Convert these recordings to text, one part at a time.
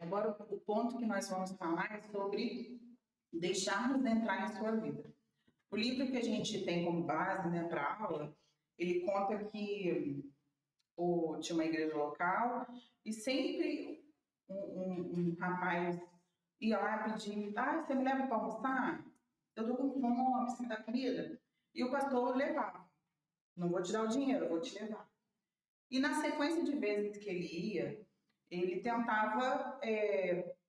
Agora, o ponto que nós vamos falar é sobre deixar-nos entrar em sua vida. O livro que a gente tem como base, né, para a aula, ele conta que tinha uma igreja local e sempre um rapaz ia lá pedir: você me leva para almoçar? Eu tô com fome, você me dá comida? E o pastor levava. Não vou te dar o dinheiro, eu vou te levar. E na sequência de vezes que ele ia, ele tentava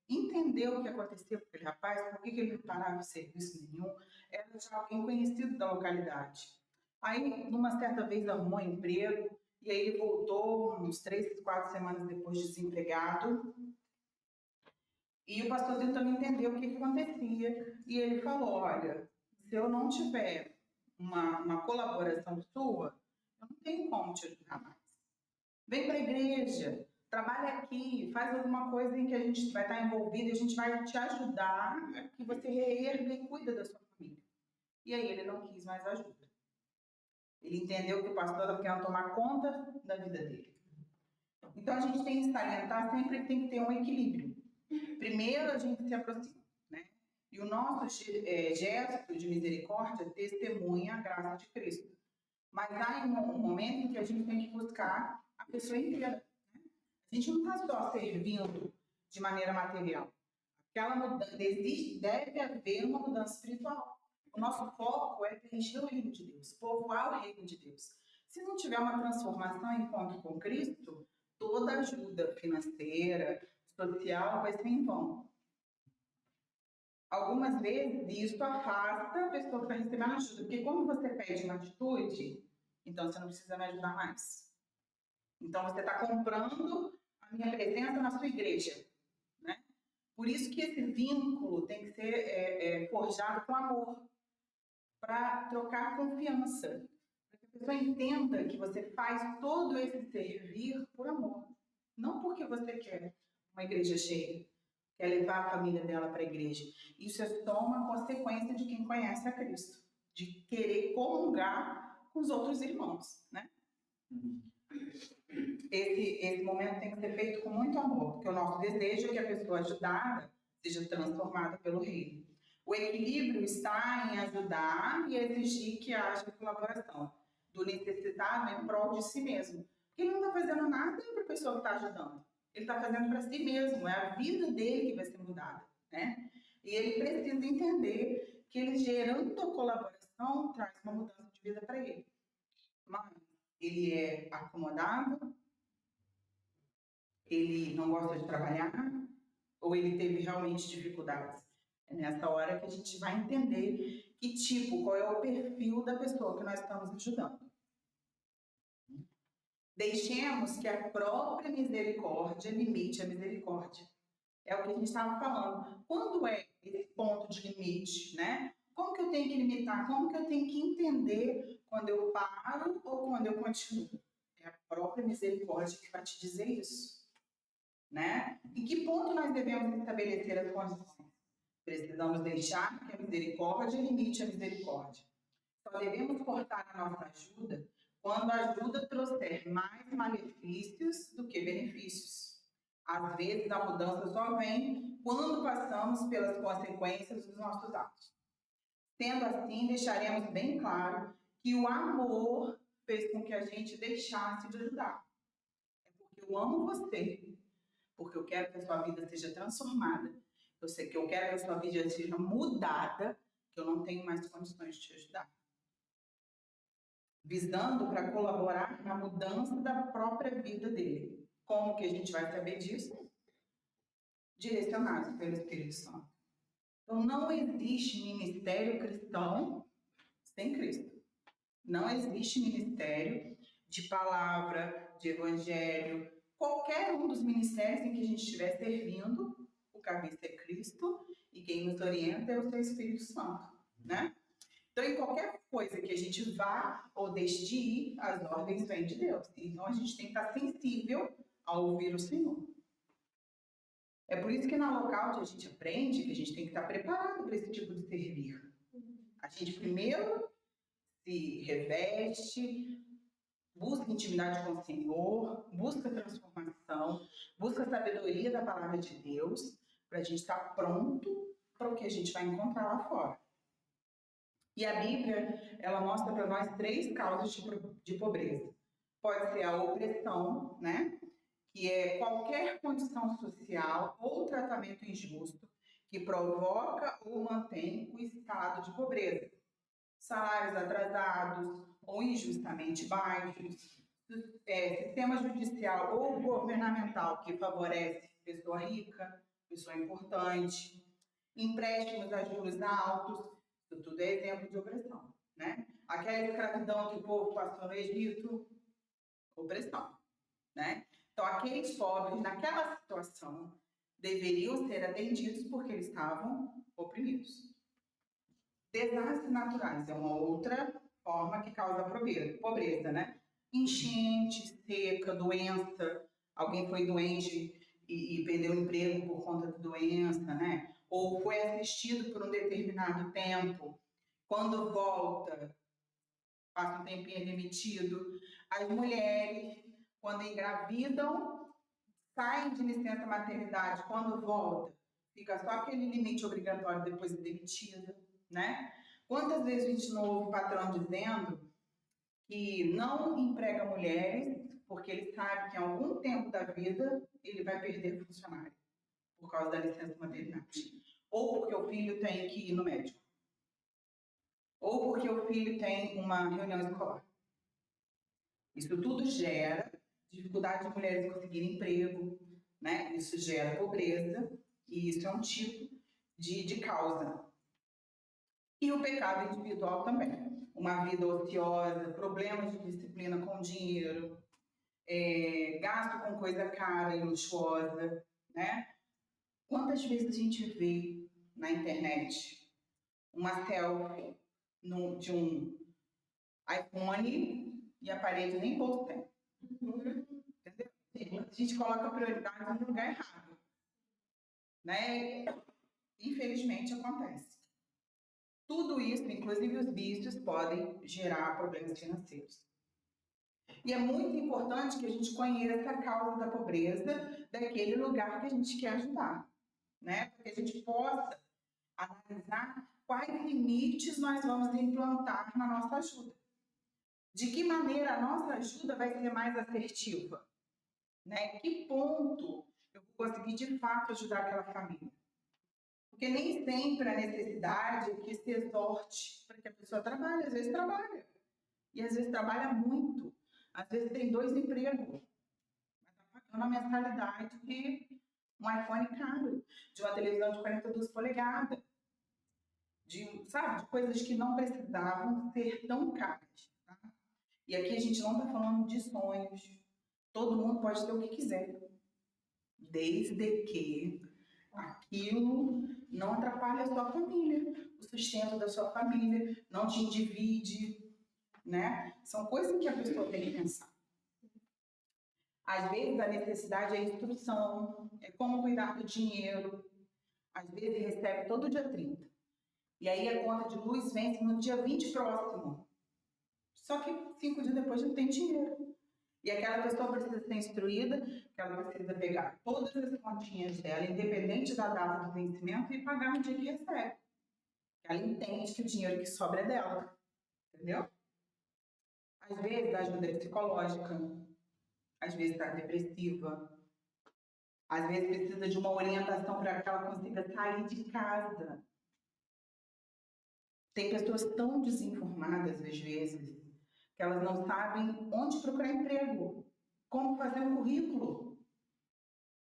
entender o que acontecia com aquele rapaz, por que ele não parava de serviço nenhum. Era já alguém conhecido da localidade. Aí, numa certa vez, arrumou um emprego, e aí ele voltou uns 3, 4 semanas depois desempregado. E o pastor tentando entender o que acontecia. E ele falou: olha, se eu não tiver uma colaboração sua, eu não tenho como te ajudar mais. Vem para a igreja, trabalha aqui, faz alguma coisa em que a gente vai estar envolvido e a gente vai te ajudar a que você reerga e cuida da sua família. E aí ele não quis mais ajuda. Ele entendeu que o pastor estava querendo tomar conta da vida dele. Então a gente tem que salientar sempre que tem que ter um equilíbrio. Primeiro a gente se aproxima, né? E o nosso gesto de misericórdia testemunha a graça de Cristo. Mas há um momento em que a gente tem que buscar a pessoa inteira. Né? A gente não está só servindo de maneira material. Aquela mudança, deve haver uma mudança espiritual. O nosso foco é preencher o reino de Deus, povoar o reino de Deus. Se não tiver uma transformação em encontro com Cristo, toda ajuda financeira, social, vai ser em vão. Algumas vezes isso afasta a pessoa que está recebendo ajuda, porque quando você pede uma atitude, então você não precisa me ajudar mais. Então você está comprando a minha presença na sua igreja, né? Por isso que esse vínculo tem que ser forjado com amor, para trocar confiança, para que a pessoa entenda que você faz todo esse servir por amor, não porque você quer uma igreja cheia, quer levar a família dela para a igreja. Isso é só uma consequência de quem conhece a Cristo, de querer comungar com os outros irmãos, né? Esse momento tem que ser feito com muito amor, porque o nosso desejo é que a pessoa ajudada seja transformada pelo reino. O equilíbrio está em ajudar e exigir que haja colaboração do necessitado em prol de si mesmo. Porque ele não está fazendo nada para a pessoa que está ajudando. Ele está fazendo para si mesmo, é a vida dele que vai ser mudada, né? E ele precisa entender que ele gerando a colaboração traz uma mudança de vida para ele. Mas ele é acomodado, ele não gosta de trabalhar, ou ele teve realmente dificuldades. É nessa hora que a gente vai entender qual é o perfil da pessoa que nós estamos ajudando. Deixemos que a própria misericórdia limite a misericórdia. É o que a gente estava falando. Quando é esse ponto de limite, né? Como que eu tenho que limitar? Como que eu tenho que entender quando eu paro ou quando eu continuo? É a própria misericórdia que vai te dizer isso, né? Em que ponto nós devemos estabelecer as condições? Precisamos deixar que a misericórdia limite a misericórdia. Só devemos cortar a nossa ajuda quando a ajuda trouxer mais malefícios do que benefícios. Às vezes, a mudança só vem quando passamos pelas consequências dos nossos atos. Sendo assim, deixaremos bem claro que o amor fez com que a gente deixasse de ajudar. É porque eu amo você, porque eu quero que a sua vida seja transformada. Eu sei que eu quero que a sua vida seja mudada, que eu não tenho mais condições de te ajudar. Visando para colaborar na mudança da própria vida dele. Como que a gente vai saber disso? Direcionados pelo Espírito Santo. Então, não existe ministério cristão sem Cristo. Não existe ministério de palavra, de evangelho, qualquer um dos ministérios em que a gente estiver servindo, o cabeça é Cristo e quem nos orienta é o seu Espírito Santo, né? Então, em qualquer coisa que a gente vá ou deixe de ir, as ordens vêm de Deus. Então, a gente tem que estar sensível a ouvir o Senhor. É por isso que na local a gente aprende que a gente tem que estar preparado para esse tipo de servir. A gente primeiro se reveste, busca intimidade com o Senhor, busca transformação, busca a sabedoria da palavra de Deus para a gente estar pronto para o que a gente vai encontrar lá fora. E a Bíblia, ela mostra para nós 3 causas de pobreza. Pode ser a opressão, né? Que é qualquer condição social ou tratamento injusto que provoca ou mantém o estado de pobreza. Salários atrasados ou injustamente baixos, sistema judicial ou governamental que favorece pessoa rica, pessoa importante, empréstimos a juros altos, isso tudo é exemplo de opressão, né? Aquela escravidão que o povo passou no Egito, opressão, né? Então, aqueles pobres, naquela situação, deveriam ser atendidos porque eles estavam oprimidos. Desastres naturais é uma outra forma que causa pobreza, né? Enchente, seca, doença, alguém foi doente e perdeu o emprego por conta da doença, né? Ou foi assistido por um determinado tempo, quando volta, passa um tempinho demitido. As mulheres, quando engravidam, saem de licença maternidade, quando volta, fica só aquele limite obrigatório depois de demitida, né? Quantas vezes a gente não ouve o patrão dizendo que não emprega mulheres porque ele sabe que em algum tempo da vida ele vai perder funcionário por causa da licença maternidade. Ou porque o filho tem que ir no médico. Ou porque o filho tem uma reunião escolar. Isso tudo gera dificuldade de mulheres conseguirem emprego, né? Isso gera pobreza e isso é um tipo de causa. E o pecado individual também. Uma vida ociosa, problemas de disciplina com dinheiro, gasto com coisa cara e luxuosa, né? Quantas vezes a gente vê na internet uma selfie de um iPhone e a parede nem bolso tem? Entendeu? A gente coloca a prioridade no lugar errado, né? Infelizmente acontece. Tudo isso, inclusive os vícios, podem gerar problemas financeiros. E é muito importante que a gente conheça a causa da pobreza daquele lugar que a gente quer ajudar, né? Para que a gente possa analisar quais limites nós vamos implantar na nossa ajuda. De que maneira a nossa ajuda vai ser mais assertiva, né? Que ponto eu vou conseguir de fato ajudar aquela família? Porque nem sempre a necessidade é que se exorte para que a pessoa trabalhe. Às vezes trabalha. E às vezes trabalha muito. Às vezes tem 2 empregos. Mas está pagando a mensalidade de um iPhone caro, de uma televisão de 42 polegadas, de coisas que não precisavam ser tão caras. Tá? E aqui a gente não está falando de sonhos. Todo mundo pode ter o que quiser. Desde que aquilo não atrapalhe a sua família, o sustento da sua família, não te endivide, né? São coisas que a pessoa tem que pensar. Às vezes a necessidade é instrução, é como cuidar do dinheiro. Às vezes recebe todo dia 30. E aí a conta de luz vence no dia 20 próximo. Só que 5 dias depois não tem dinheiro. E aquela pessoa precisa ser instruída, que ela precisa pegar todas as continhas dela, independente da data do vencimento, e pagar no dia que recebe. Ela entende que o dinheiro que sobra é dela. Entendeu? Às vezes a ajuda é psicológica, às vezes está depressiva, às vezes precisa de uma orientação para que ela consiga sair de casa. Tem pessoas tão desinformadas, às vezes, que elas não sabem onde procurar emprego, como fazer um currículo.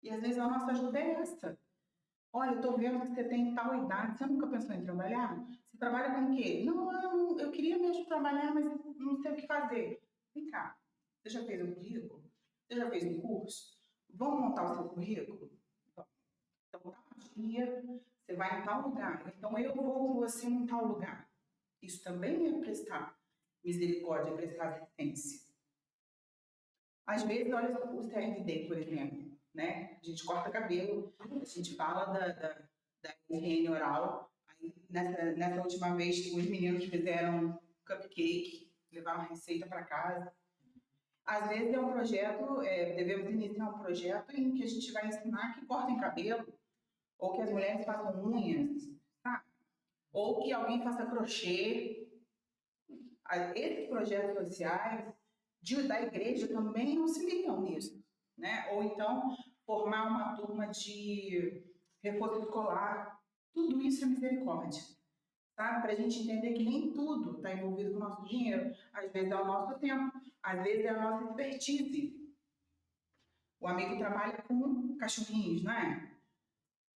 E às vezes a nossa ajuda é essa. Olha, eu estou vendo que você tem tal idade, você nunca pensou em trabalhar? Você trabalha com o quê? Não, eu queria mesmo trabalhar, mas não sei o que fazer. Vem cá, você já fez um currículo? Você já fez um curso? Vamos montar o seu currículo? Então, tal dia, você vai em tal lugar. Então, eu vou com você em tal lugar. Isso também é prestar misericórdia, é prestar assistência. Às vezes, olha o CRD, por exemplo, né? A gente corta cabelo, a gente fala da higiene oral. Aí, nessa última vez, os meninos fizeram cupcake, levaram a receita para casa. Às vezes é um projeto, devemos iniciar um projeto em que a gente vai ensinar que cortem cabelo, ou que as mulheres façam unhas, tá? Ou que alguém faça crochê. Esses projetos sociais da igreja também auxiliam nisso, né? Ou então formar uma turma de reforço escolar. Tudo isso é misericórdia, sabe? Para a gente entender que nem tudo está envolvido com o nosso dinheiro. Às vezes é o nosso tempo, às vezes é a nossa expertise. O amigo trabalha com cachorrinhos, não é?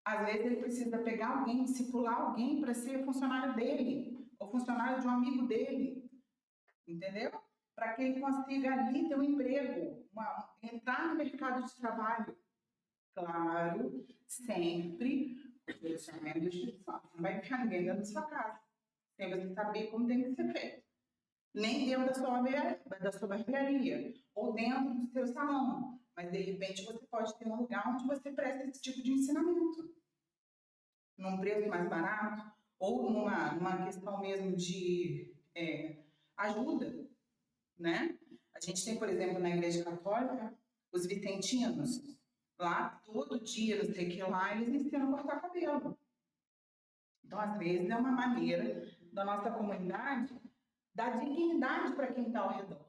Às vezes ele precisa pegar alguém, discipular alguém para ser funcionário dele, ou funcionário de um amigo dele, entendeu? Para que ele consiga ali ter um emprego, entrar no mercado de trabalho. Claro, sempre o direcionamento do Espírito Santo. Não vai ficar ninguém dentro da sua casa, sem você saber como tem que ser feito. Nem dentro da sua barbearia, ou dentro do seu salão. Mas, de repente, você pode ter um lugar onde você presta esse tipo de ensinamento. Num preço mais barato, ou numa questão mesmo de ajuda, né? A gente tem, por exemplo, na Igreja Católica, os vicentinos. Lá, todo dia, não sei o que lá, eles ensinam a cortar cabelo. Então, às vezes, é uma maneira da nossa comunidade dar dignidade para quem está ao redor.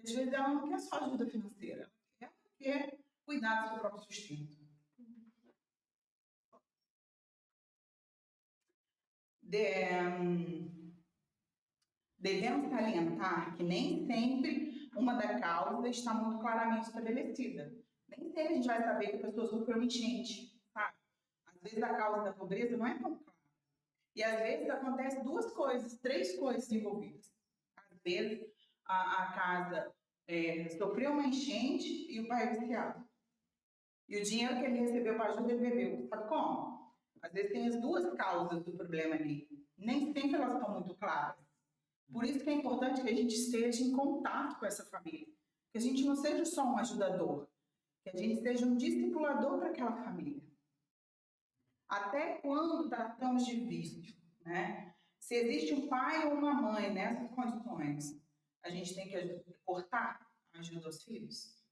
Às vezes, ela não quer só ajuda financeira, ela quer cuidar do seu próprio sustento. Devemos salientar que nem sempre uma da causa está muito claramente estabelecida. Nem sempre a gente vai saber que a pessoa sofreu enchente, sabe? Às vezes a causa da pobreza não é tão clara. E às vezes acontece duas coisas, três coisas envolvidas. Às vezes a casa sofreu uma enchente e o pai é viciado. E o dinheiro que ele recebeu para ajuda ele bebeu. Sabe como? Às vezes tem as duas causas do problema ali. Nem sempre elas estão muito claras. Por isso que é importante que a gente esteja em contato com essa família. Que a gente não seja só um ajudador. Que a gente seja um discipulador para aquela família. Até quando tratamos de vício, né? Se existe um pai ou uma mãe nessas condições, a gente tem que cortar a ajuda aos filhos?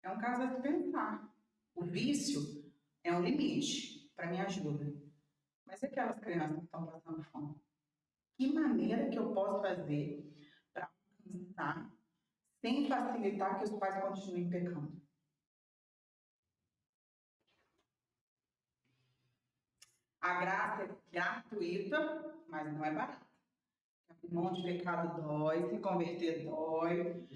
É um caso a se pensar. O vício é um limite para minha ajuda. Mas e aquelas crianças que estão passando fome? Que maneira que eu posso fazer para alcançar sem facilitar que os pais continuem pecando? A graça é gratuita, mas não é barata. Abrir mão de pecado dói, se converter dói,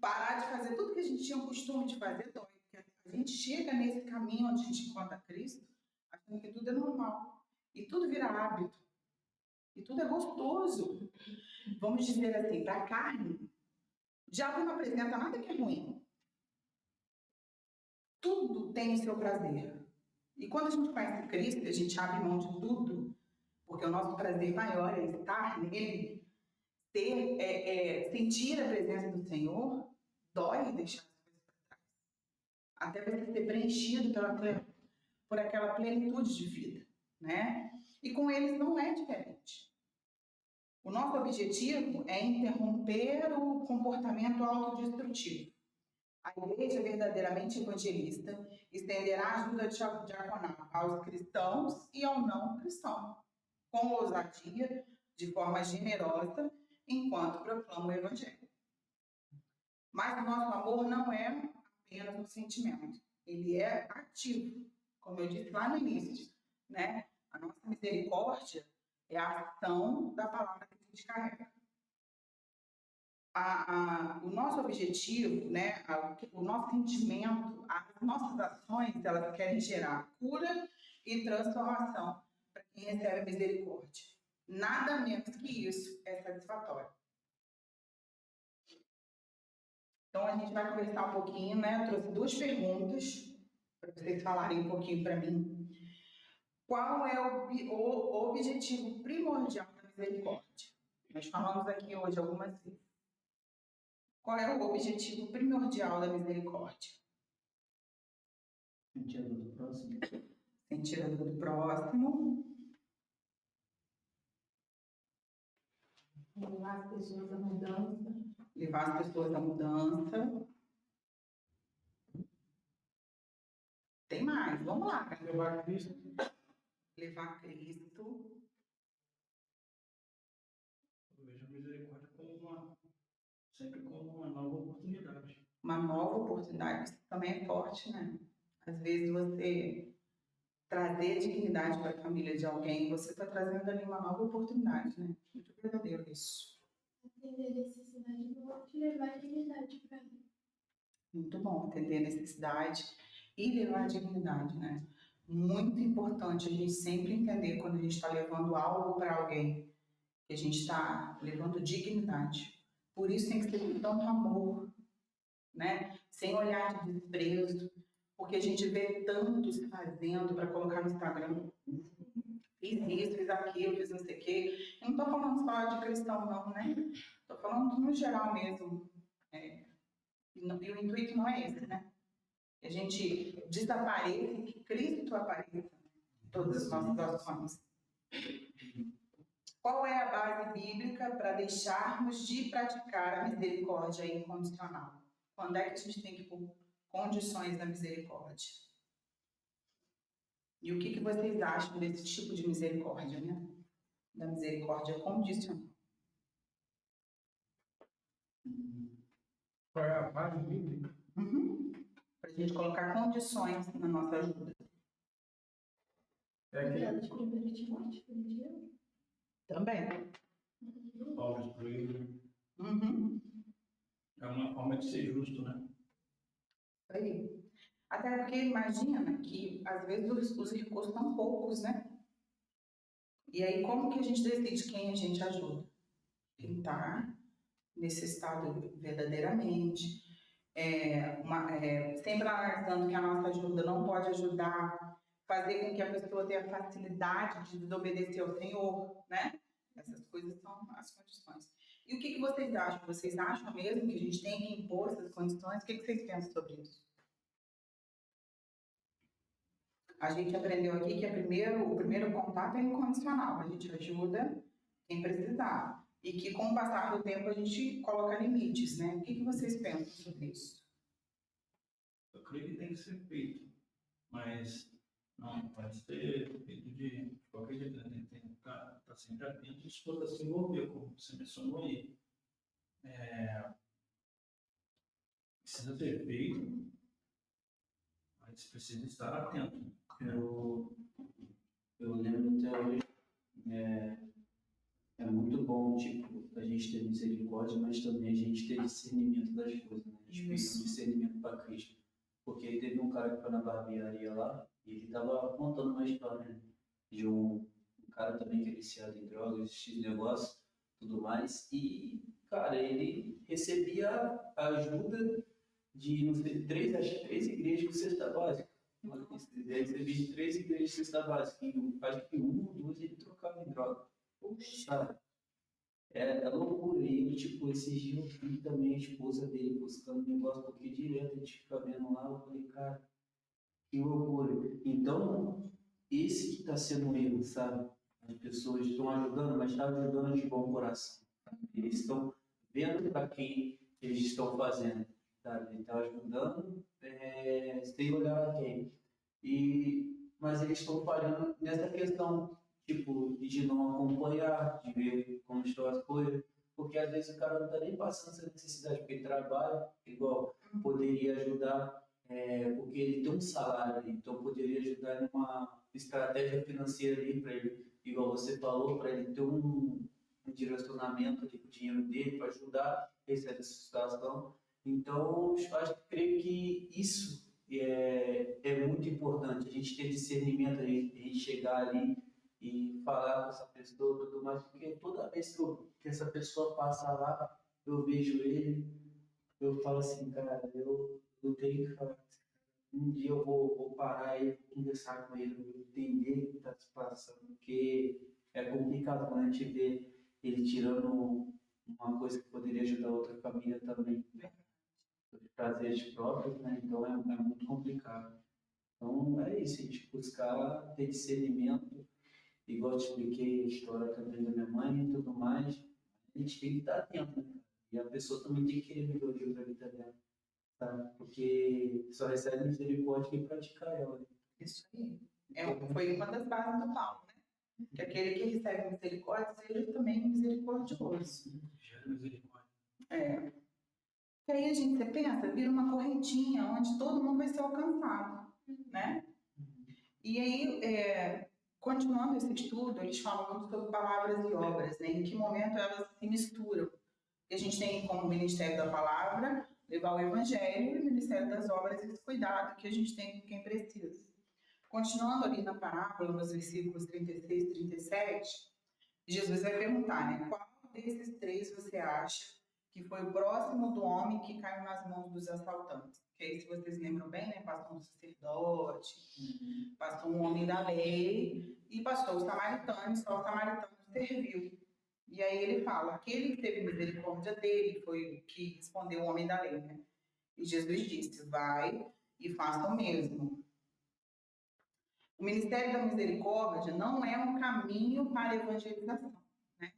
parar de fazer tudo que a gente tinha o costume de fazer dói. Porque a gente chega nesse caminho onde a gente encontra Cristo, achando que tudo é normal. E tudo vira hábito. E tudo é gostoso. Vamos dizer assim, para a carne, o diabo não apresenta nada que é ruim. Tudo tem o seu prazer. E quando a gente conhece Cristo, a gente abre mão de tudo, porque o nosso prazer maior é estar nele, sentir a presença do Senhor, dói deixar as coisas para trás. Até você ser preenchido por aquela plenitude de vida, né? E com eles não é diferente. O nosso objetivo é interromper o comportamento autodestrutivo. A igreja verdadeiramente evangelista estenderá a ajuda diaconal aos cristãos e ao não cristão, com ousadia, de forma generosa, enquanto proclama o evangelho. Mas o nosso amor não é apenas um sentimento, ele é ativo, como eu disse lá no início, né? A nossa misericórdia é a ação da palavra que a gente carrega. O nosso objetivo, né, o nosso sentimento, as nossas ações, elas querem gerar cura e transformação para quem recebe misericórdia. Nada menos que isso é satisfatório. Então, a gente vai conversar um pouquinho, né? Eu trouxe duas perguntas para vocês falarem um pouquinho para mim. Qual é o objetivo primordial da misericórdia? Nós falamos aqui hoje algumas vezes. Qual é o objetivo primordial da misericórdia? Sentir a dor do próximo. Sentir a dor do próximo. Levar as pessoas à mudança. levar as pessoas à mudança. Tem mais, vamos lá. Levar Cristo. Levar Cristo. Eu vejo a misericórdia sempre como uma nova oportunidade. Uma nova oportunidade, isso também é forte, né? Às vezes você trazer dignidade para a família de alguém, você está trazendo ali uma nova oportunidade, né? Muito verdadeiro isso. Atender a necessidade do outro e levar dignidade para ele. Muito bom atender a necessidade e levar dignidade, né? Muito importante a gente sempre entender quando a gente está levando algo para alguém, que a gente está levando dignidade. Por isso tem que ser com tanto amor, né? Sem olhar de desprezo, porque a gente vê tantos fazendo para colocar no Instagram. Fiz isso, fiz aquilo, fiz não sei o quê. Eu não estou falando só de cristão, não, né? Estou falando no geral mesmo. E o intuito não é esse, né? Que a gente desapareça e que Cristo apareça em todas as nossas ações. Qual é a base bíblica para deixarmos de praticar a misericórdia incondicional? Quando é que a gente tem que pôr condições da misericórdia? E o que vocês acham desse tipo de misericórdia, né? Da misericórdia condicional. Qual é a base bíblica? Para a gente colocar condições na nossa ajuda. É aquele De 1 Timóteo, Também. Paulo excluído. Uhum. É uma forma de ser justo, né? Aí. Até porque imagina que às vezes os recursos são poucos, né? E aí como que a gente decide quem a gente ajuda? Quem está necessitado verdadeiramente. Sempre analisando que a nossa ajuda não pode ajudar, fazer com que a pessoa tenha facilidade de desobedecer ao Senhor, né? Essas coisas são as condições. E o que vocês acham? Vocês acham mesmo que a gente tem que impor essas condições? O que vocês pensam sobre isso? A gente aprendeu aqui que o primeiro contato é incondicional. A gente ajuda quem precisar. E que com o passar do tempo a gente coloca limites, né? O que vocês pensam sobre isso? Eu creio que tem que ser feito, mas não pode ser feito de qualquer jeito. A gente tem que estar sempre atento e disposto a se envolver, como você mencionou aí. Precisa ser feito, mas precisa estar atento. Eu lembro até hoje, é muito bom, tipo, a gente ter misericórdia, mas também a gente ter discernimento das coisas, né? A gente tem um discernimento para Cristo. Porque aí teve um cara que foi na barbearia lá, e ele tava contando uma história, né? De um cara também que é viciado em drogas, esse negócio, tudo mais, e, cara, ele recebia ajuda de, não sei, acho que 3 igrejas com cesta básica. Ele recebia de 3 igrejas de cesta básica, e acho que 1 ou 2 ele trocava em droga. Sabe? É loucura. E ele, tipo, esses dias eu vi também a esposa dele buscando negócio, porque direto a gente fica vendo lá. Eu falei, cara, que loucura. Então, esse que está sendo o erro, sabe? As pessoas estão ajudando, mas estão ajudando de bom coração. Eles estão vendo para quem eles estão fazendo, sabe? Eles estão ajudando sem olhar a quem. Mas eles estão falhando nessa questão, tipo, de não acompanhar, de ver como estão as coisas, porque às vezes o cara não está nem passando essa necessidade, porque ele trabalha, igual, poderia ajudar, porque ele tem um salário ali, então poderia ajudar numa estratégia financeira ali para ele, igual você falou, para ele ter um direcionamento ali com o dinheiro dele, para ajudar essa situação. Então, eu acho que creio que isso é muito importante, a gente ter discernimento, a gente chegar ali e falar com essa pessoa tudo mais, porque toda vez que essa pessoa passa lá, eu vejo ele, eu falo assim, cara, eu tenho que falar, um dia eu vou parar e conversar com ele, vou entender o que está se passando, porque é complicado quando a gente vê ele tirando uma coisa que poderia ajudar outra família também, prazeres próprios, né? Então é muito complicado. Então é isso, a gente buscar ter discernimento, igual eu te expliquei a história também da minha mãe e tudo mais, a gente tem que estar atento, né? E a pessoa também tem que querer melhoria para a vida dela, tá? Porque só recebe misericórdia quem praticar ela. Isso aí. Foi uma das bases do Paulo, né? Que aquele que recebe misericórdia seja também misericordioso. Gera misericórdia. E aí a gente, você pensa, vira uma correntinha onde todo mundo vai ser alcançado, né? E aí, continuando esse estudo, eles falam muito sobre palavras e obras, né? Em que momento elas se misturam. E a gente tem como ministério da palavra levar o evangelho e o ministério das obras esse cuidado que a gente tem com quem precisa. Continuando ali na parábola, nos versículos 36 e 37, Jesus vai perguntar, né? Qual desses três você acha que foi o próximo do homem que caiu nas mãos dos assaltantes? Que aí, se vocês lembram bem, né? Passou um sacerdote, passou um homem da lei e passou o samaritano, e só o samaritano serviu. E aí ele fala, aquele que teve misericórdia dele foi o que respondeu o homem da lei, né? E Jesus disse, vai e faça o mesmo. O ministério da misericórdia não é um caminho para a evangelização, né?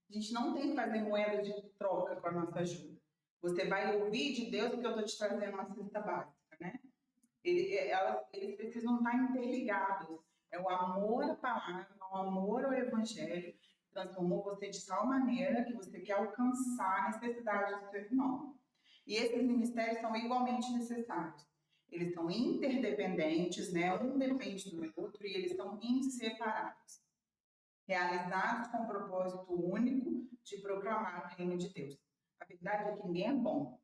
A gente não tem que fazer moeda de troca com a nossa ajuda. Você vai ouvir de Deus porque eu estou te trazendo uma cesta básica, né? Eles precisam estar interligados. É o amor à palavra, o amor ao evangelho, transformou você de tal maneira que você quer alcançar a necessidade do seu irmão. E esses ministérios são igualmente necessários. Eles são interdependentes, né? Um depende do outro e eles são inseparáveis. Realizados com o propósito único de proclamar o reino de Deus. A verdade é que ninguém é bom.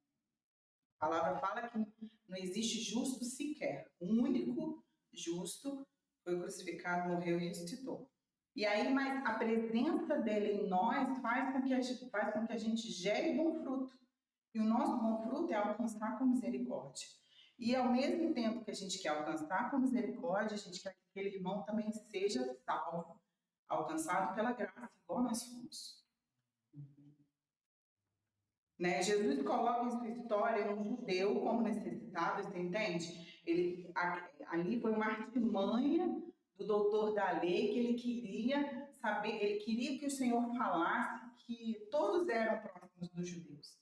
A palavra fala que não existe justo sequer. O único justo foi crucificado, morreu e ressuscitou. E aí, mas a presença dele em nós faz com que a gente gere bom fruto. E o nosso bom fruto é alcançar com misericórdia. E ao mesmo tempo que a gente quer alcançar com misericórdia, a gente quer que aquele irmão também seja salvo, alcançado pela graça, igual nós somos. Né? Jesus coloca em sua história um judeu como necessitado, você entende? Ali foi uma artimanha do doutor da lei que ele queria saber, ele queria que o Senhor falasse que todos eram próximos dos judeus.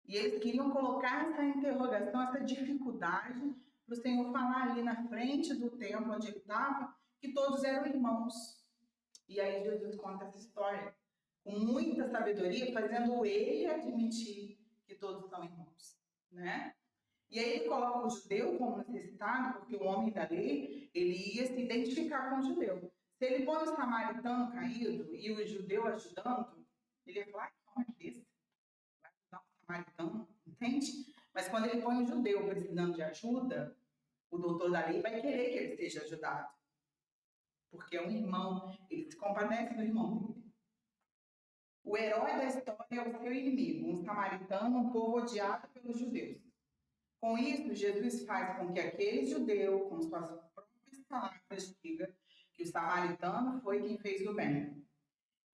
E eles queriam colocar essa interrogação, essa dificuldade para o Senhor falar ali na frente do templo onde ele estava, que todos eram irmãos. E aí Jesus conta essa história com muita sabedoria, fazendo ele admitir que todos são irmãos, né? E aí ele coloca o judeu como necessitado, porque o homem da lei, ele ia se identificar com o judeu. Se ele põe o samaritano caído e o judeu ajudando, ele ia falar, que homem desse? Vai ajudar o samaritano, entende? Mas quando ele põe o judeu precisando de ajuda, o doutor da lei vai querer que ele seja ajudado. Porque é um irmão, ele se compadece do irmão dele. O herói da história é o seu inimigo, um samaritano, um povo odiado pelos judeus. Com isso, Jesus faz com que aquele judeu, com suas próprias palavras, diga que o samaritano foi quem fez o bem.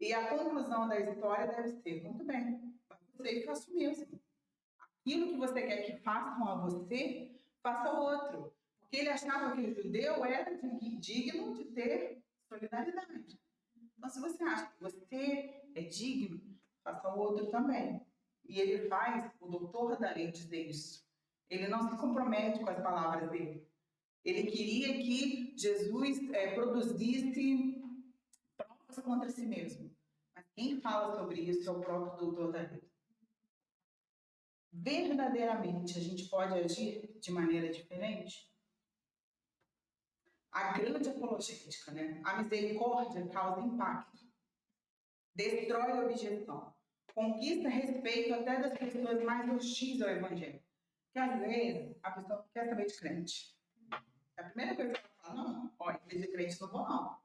E a conclusão da história deve ser, muito bem, você faça o mesmo. Aquilo que você quer que façam a você, faça ao outro. Porque ele achava que o judeu era digno de ter solidariedade. Então, se você acha que você é digno, faça ao outro também. E ele faz, o doutor da lei dizer isso. Ele não se compromete com as palavras dele. Ele queria que Jesus produzisse provas contra si mesmo. Mas quem fala sobre isso é o próprio doutor da lei. Verdadeiramente, a gente pode agir de maneira diferente? A grande apologética, né? A misericórdia causa impacto. Destrói a objeção. Conquista respeito até das pessoas mais hostis ao evangelho. Porque às vezes a pessoa não quer saber de crente. A primeira coisa que ela fala, não, ó, igreja de crente não vou não.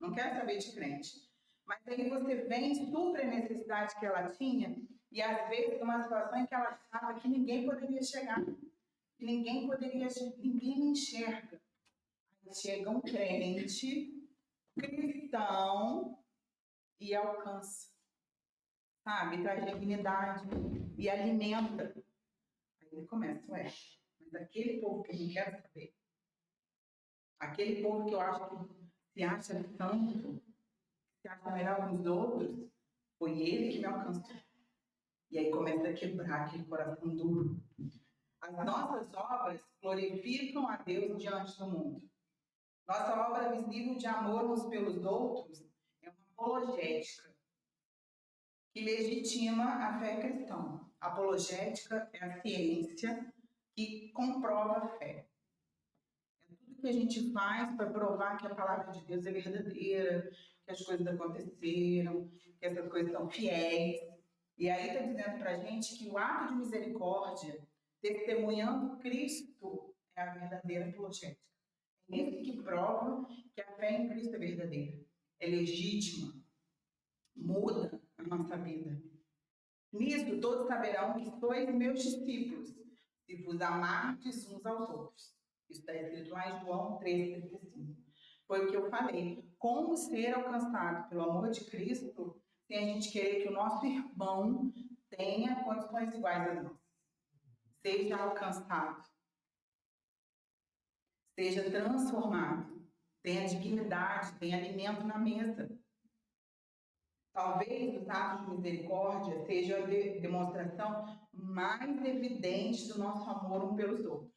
Não quer saber de crente. Mas aí você vem e supre a necessidade que ela tinha, e às vezes numa situação em que ela achava que ninguém poderia chegar. Que ninguém me enxerga. Aí chega um crente, cristão, e alcança. Sabe? Traz dignidade e alimenta. Aí ele começa, mas aquele povo que eu não quero saber, aquele povo que eu acho que se acha tanto, se acha melhor que os outros, foi ele que me alcançou. E aí começa a quebrar aquele coração duro. As nossas obras glorificam a Deus diante do mundo. Nossa obra visível de amor uns pelos outros é uma apologética que legitima a fé cristã. A apologética é a ciência que comprova a fé. É tudo que a gente faz para provar que a palavra de Deus é verdadeira, que as coisas aconteceram, que essas coisas são fiéis. E aí está dizendo para a gente que o ato de misericórdia, testemunhando Cristo, é a verdadeira apologética. É isso que prova que a fé em Cristo é verdadeira, é legítima, muda a nossa vida. Nisso todos saberão que sois meus discípulos, se vos amardes uns aos outros. Isso está escrito lá em João 13:35. Foi o que eu falei. Como ser alcançado pelo amor de Cristo sem a gente querer que o nosso irmão tenha condições iguais a nós? Seja alcançado, seja transformado, tenha dignidade, tenha alimento na mesa. Talvez os atos de misericórdia sejam a demonstração mais evidente do nosso amor um pelos outros.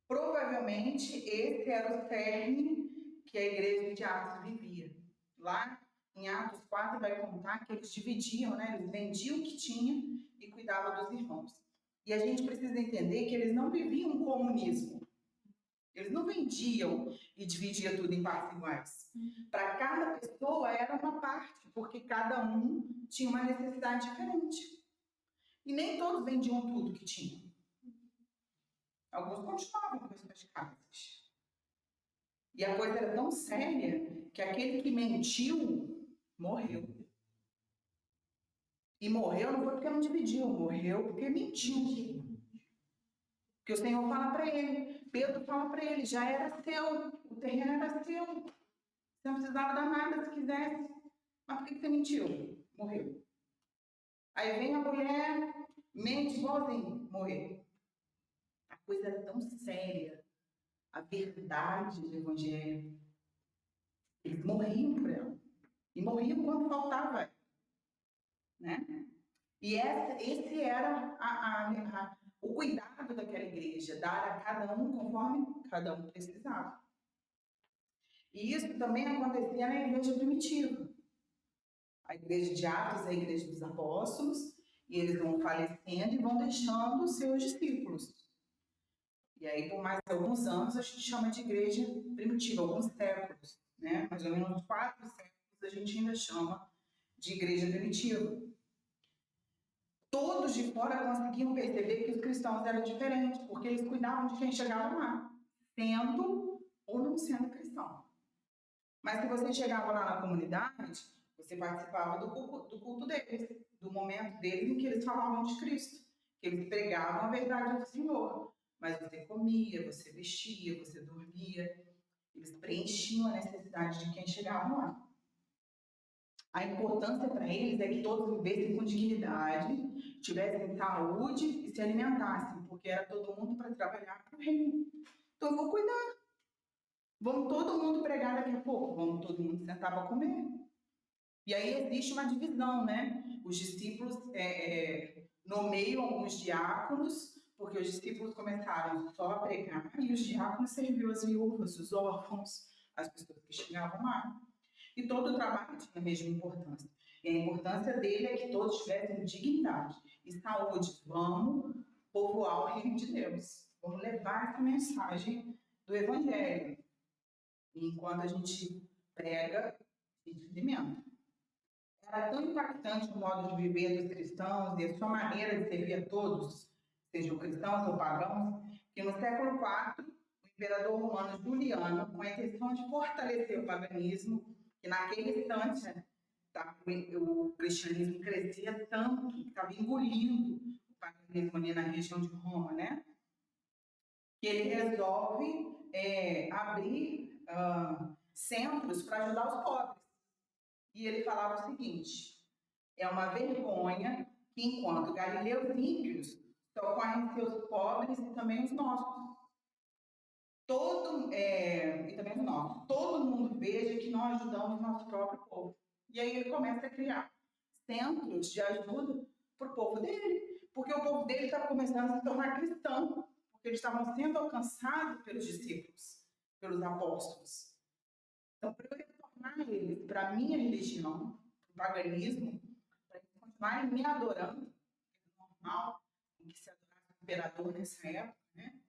Provavelmente esse era o cerne que a igreja de Atos vivia. Lá em Atos 4 vai contar que eles dividiam, né? Eles vendiam o que tinham e cuidavam dos irmãos. E a gente precisa entender que eles não viviam um comunismo. Eles não vendiam e dividiam tudo em partes iguais. Para cada pessoa era uma parte, porque cada um tinha uma necessidade diferente. E nem todos vendiam tudo que tinham. Alguns continuavam com as suas casas. E a coisa era tão séria que aquele que mentiu, morreu. E morreu não foi porque não dividiu, morreu porque mentiu. Porque o Senhor fala para ele, Pedro fala para ele, já era seu, o terreno era seu. Você não precisava dar nada se quisesse. Mas por que você mentiu? Morreu. Aí vem a mulher, mente igualzinho, morreu. A coisa era tão séria, a verdade do Evangelho. Eles morriam por ela. E morriam quando faltava. Né? E esse era o cuidado daquela igreja, dar a cada um conforme cada um precisava. E isso também acontecia na igreja primitiva. A igreja de Atos é a igreja dos apóstolos, e eles vão falecendo e vão deixando os seus discípulos. E aí, por mais alguns anos, a gente chama de igreja primitiva, alguns séculos, né? Mais ou menos 4 séculos a gente ainda chama de igreja primitiva. Todos de fora conseguiam perceber que os cristãos eram diferentes, porque eles cuidavam de quem chegava lá, sendo ou não sendo cristão. Mas se você chegava lá na comunidade, você participava do culto deles, do momento deles em que eles falavam de Cristo, que eles pregavam a verdade do Senhor. Mas você comia, você vestia, você dormia. Eles preenchiam a necessidade de quem chegava lá. A importância para eles é que todos vivessem com dignidade, tivessem saúde e se alimentassem, porque era todo mundo para trabalhar para o reino. Então eu vou cuidar. Vamos todo mundo pregar daqui a pouco, vamos todo mundo sentar para comer. E aí existe uma divisão, né? Os discípulos nomeiam alguns diáconos, porque os discípulos começaram só a pregar, e os diáconos serviam as viúvas, os órfãos, as pessoas que chegavam lá. E todo o trabalho tinha a mesma importância. E a importância dele é que todos tivessem dignidade e saúde. Vamos povoar o reino de Deus. Vamos levar essa mensagem do Evangelho. E enquanto a gente prega, a gente alimenta. Era tão impactante o modo de viver dos cristãos e a sua maneira de servir a todos, sejam cristãos ou pagãos, que no século IV, o imperador romano Juliano, com a intenção de fortalecer o paganismo, que naquele instante o cristianismo crescia tanto, que estava engolindo o paganismo ali na região de Roma, né? Que ele resolve abrir centros para ajudar os pobres. E ele falava o seguinte: é uma vergonha que enquanto galileus ímpios socorrem seus pobres e também os nossos. Todo mundo veja que nós ajudamos nosso próprio povo. E aí ele começa a criar centros de ajuda para o povo dele, porque o povo dele estava começando a se tornar cristão, porque eles estavam sendo alcançados pelos discípulos, pelos apóstolos. Então, para eu retornar eles para a minha religião, para o paganismo, para eles continuarem me adorando, é normal, em que se adorava o imperador nessa época, né?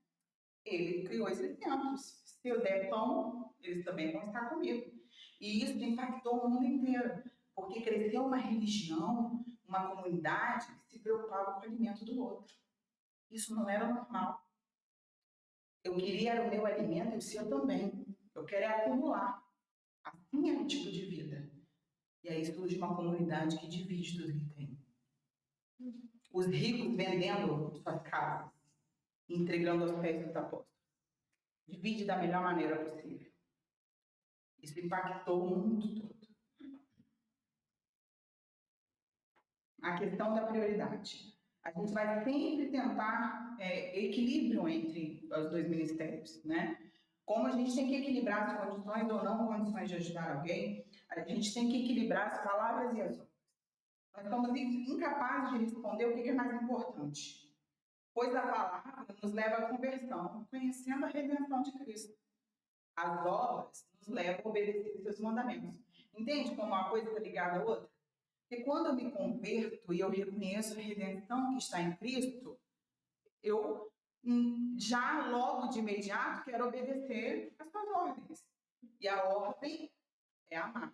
Ele criou esses templos. Se eu der pão, eles também vão estar comigo. E isso impactou o mundo inteiro, porque cresceu uma religião, uma comunidade que se preocupava com o alimento do outro. Isso não era normal. Eu queria o meu alimento e o seu também. Eu quero é acumular. Assim é o tipo de vida. E aí surge uma comunidade que divide tudo que tem. Os ricos vendendo suas casas, entregando aos pés dos apóstolos. Divide da melhor maneira possível. Isso impactou o mundo todo. A questão da prioridade. A gente vai sempre tentar equilíbrio entre os dois ministérios, né? Como a gente tem que equilibrar as condições ou não condições de ajudar alguém, a gente tem que equilibrar as palavras e as obras. Nós somos incapazes de responder o que é mais importante. Pois a palavra nos leva à conversão, conhecendo a redenção de Cristo. As obras nos levam a obedecer seus mandamentos. Entende como uma coisa está ligada à outra? Porque quando eu me converto e eu reconheço a redenção que está em Cristo, eu já logo de imediato quero obedecer as suas ordens. E a ordem é amar.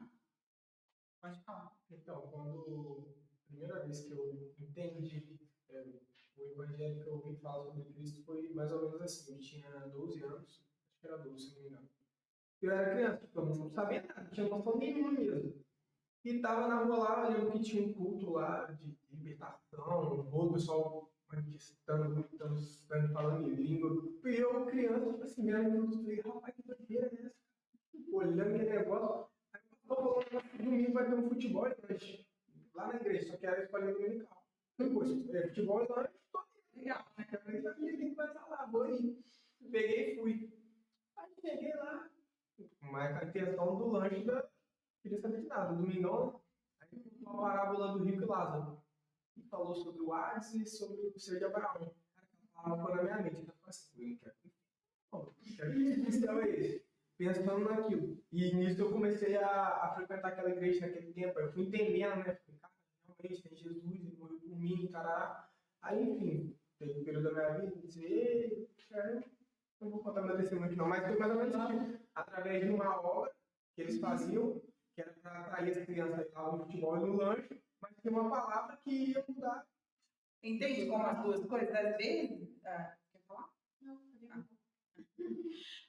Pode falar. Então, quando a primeira vez que eu entendi o evangelho que eu ouvi falar sobre Cristo foi mais ou menos assim. Eu tinha 12 anos, acho que era 12, se não me engano. Eu era criança, tipo, eu não sabia nada, não tinha noção nenhuma mesmo. E tava na rua lá, olhando que tinha um culto lá de libertação, o pessoal manifestando, gritando, falando em língua. E eu, criança, tipo assim, mesmo, eu falei, rapaz, que doideira é essa? Olhando aquele negócio. Aí eu falando que domingo vai ter um futebol lá na igreja, só que era escolinha dominical. Depois, futebol lá, legal, né? Eu falei, sabia que vai estar lá, vou ir. Peguei e fui. Aí cheguei lá, mas a questão do lanche da. Queria saber de nada. Domingão, aí uma parábola do rico e Lázaro. E falou sobre o Hades e sobre o ser de Abraão. Ela ficou na minha mente. Eu falei assim, não quero que cristão é esse? Pensando naquilo. E nisso eu comecei a frequentar aquela igreja naquele tempo. Eu fui entendendo, né? Falei, cara, realmente tem Jesus, ele morreu por mim, caralho. Aí, enfim, teve um período da minha vida, eu disse, não vou contar meu testemunho aqui não, mas foi mais ou menos assim, através de uma obra que eles faziam, que era para atrair as crianças lá no futebol e no lanche, mas tinha uma palavra que ia mudar. Entende como as duas coisas? Às vezes. Quer falar? Não,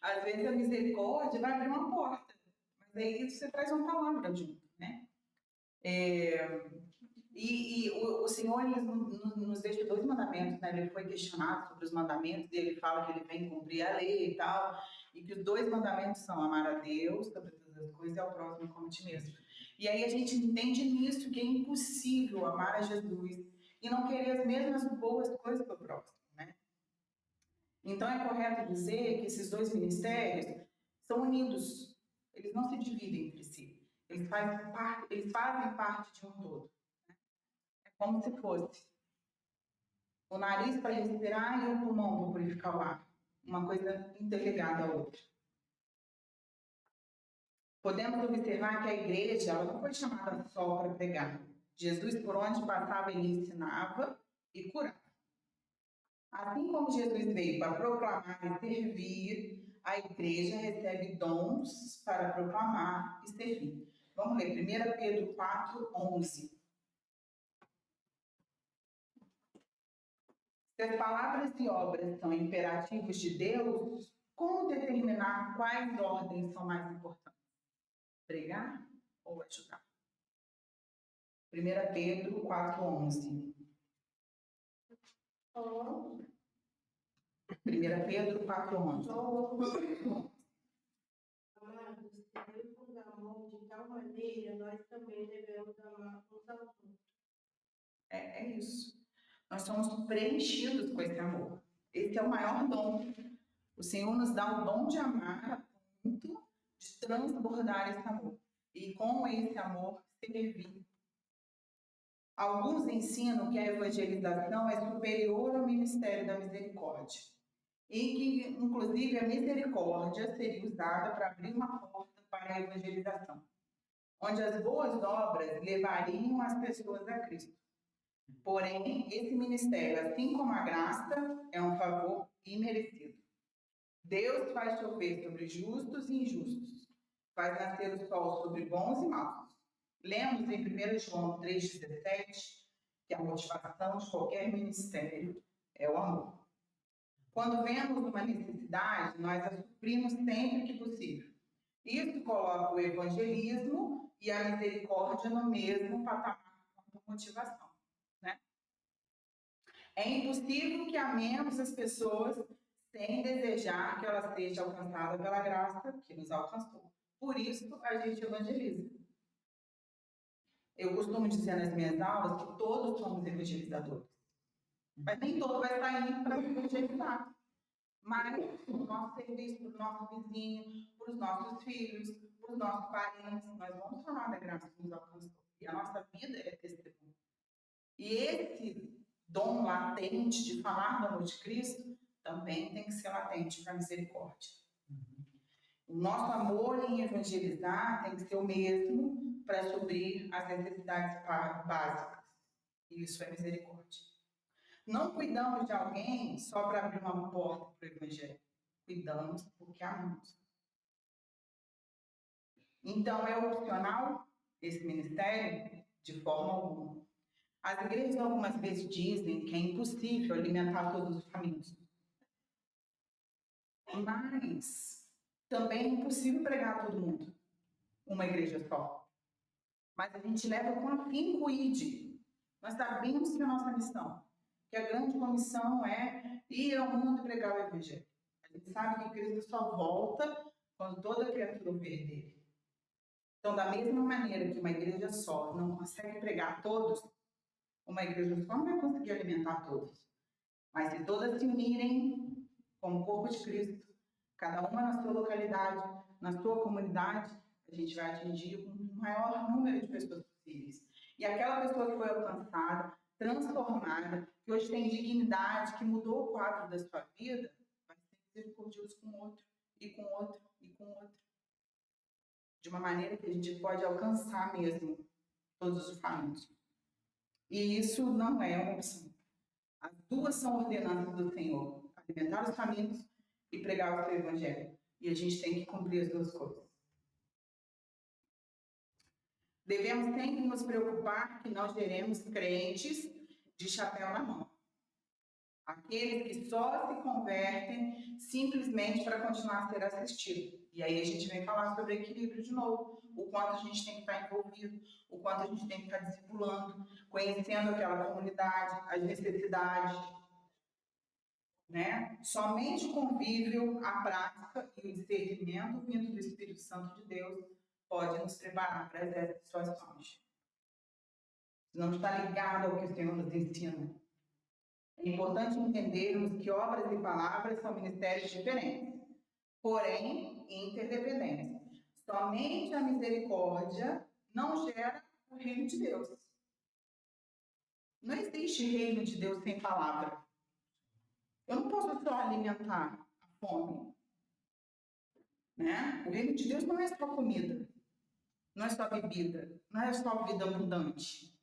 Às vezes a misericórdia vai abrir uma porta, mas aí você traz uma palavra junto, né? E o Senhor ele nos deixa 2 mandamentos, né? Ele foi questionado sobre os mandamentos e ele fala que ele vem cumprir a lei e tal, e que os 2 mandamentos são amar a Deus sobre todas as coisas e ao próximo como a ti mesmo. E aí a gente entende nisso que é impossível amar a Jesus e não querer as mesmas boas coisas para o próximo, né? Então é correto dizer que esses 2 ministérios são unidos, eles não se dividem entre si, eles fazem parte de um todo. Como se fosse o nariz para respirar e o pulmão para purificar o ar. Uma coisa interligada à outra. Podemos observar que a igreja ela não foi chamada só para pregar. Jesus, por onde passava, ele ensinava e curava. Assim como Jesus veio para proclamar e servir, a igreja recebe dons para proclamar e servir. Vamos ler 1 Pedro 4:11. Se as palavras e obras são imperativos de Deus, como determinar quais ordens são mais importantes? Pregar ou ajudar? 1 Pedro 4:11. 1 Pedro 4:11. Amados, se Deus nos amou de tal maneira, nós também devemos amar uns aos outros. É isso. Nós somos preenchidos com esse amor. Esse é o maior dom. O Senhor nos dá o dom de amar a ponto de transbordar esse amor. E com esse amor servir. Alguns ensinam que a evangelização é superior ao ministério da misericórdia, e que, inclusive, a misericórdia seria usada para abrir uma porta para a evangelização, onde as boas obras levariam as pessoas a Cristo. Porém, esse ministério, assim como a graça, é um favor imerecido. Deus faz chover sobre justos e injustos, faz nascer o sol sobre bons e maus. Lemos em 1 João 3,17 que a motivação de qualquer ministério é o amor. Quando vemos uma necessidade, nós a suprimos sempre que possível. Isso coloca o evangelismo e a misericórdia no mesmo patamar de motivação, né? É impossível que amemos as pessoas sem desejar que ela seja alcançada pela graça que nos alcançou. Por isso, a gente evangeliza. Eu costumo dizer nas minhas aulas que todos somos evangelizadores. Mas nem todo vai sair para evangelizar. Mas para o nosso serviço, para o nosso vizinho, para os nossos filhos, para os nossos parentes, nós vamos falar da graça que nos alcançou. E a nossa vida é testemunho. E esse dom latente de falar do amor de Cristo também tem que ser latente para a misericórdia. O nosso amor em evangelizar tem que ser o mesmo para suprir as necessidades básicas. E isso é misericórdia. Não cuidamos de alguém só para abrir uma porta para o evangelho. Cuidamos porque amamos. Então, é opcional esse ministério? De forma alguma. As igrejas algumas vezes dizem que é impossível alimentar todos os famintos. Mas também é impossível pregar a todo mundo. Uma igreja só. Mas a gente leva com afinco o ID. Nós sabemos que é a nossa missão, que a grande comissão é ir ao mundo e pregar o evangelho. A gente sabe que Cristo só volta quando toda criatura ouvir dele. Então, da mesma maneira que uma igreja só não consegue pregar a todos, uma igreja só não vai conseguir alimentar todos. Mas se todas se unirem como corpo de Cristo, cada uma na sua localidade, na sua comunidade, a gente vai atingir um maior número de pessoas possíveis. E aquela pessoa que foi alcançada, transformada, que hoje tem dignidade, que mudou o quadro da sua vida, vai ser misericordioso com outro, e com outro, e com outro. De uma maneira que a gente pode alcançar mesmo todos os famintos. E isso não é uma opção. As duas são ordenanças do Senhor: alimentar os famintos e pregar o seu evangelho. E a gente tem que cumprir as duas coisas. Devemos sempre nos preocupar que não geremos crentes de chapéu na mão. Aqueles que só se convertem simplesmente para continuar a ser assistido. E aí a gente vem falar sobre equilíbrio de novo. O quanto a gente tem que estar envolvido, o quanto a gente tem que estar discipulando, conhecendo aquela comunidade, as necessidades. Né? Somente o convívio, a prática e o discernimento vindo do Espírito Santo de Deus pode nos preparar para essas situações. Não está ligado ao que o Senhor nos ensina. É importante entendermos que obras e palavras são ministérios diferentes, porém interdependentes. Somente a misericórdia não gera o reino de Deus. Não existe reino de Deus sem palavra. Eu não posso só alimentar a fome. Né? O reino de Deus não é só comida, não é só bebida, não é só vida abundante.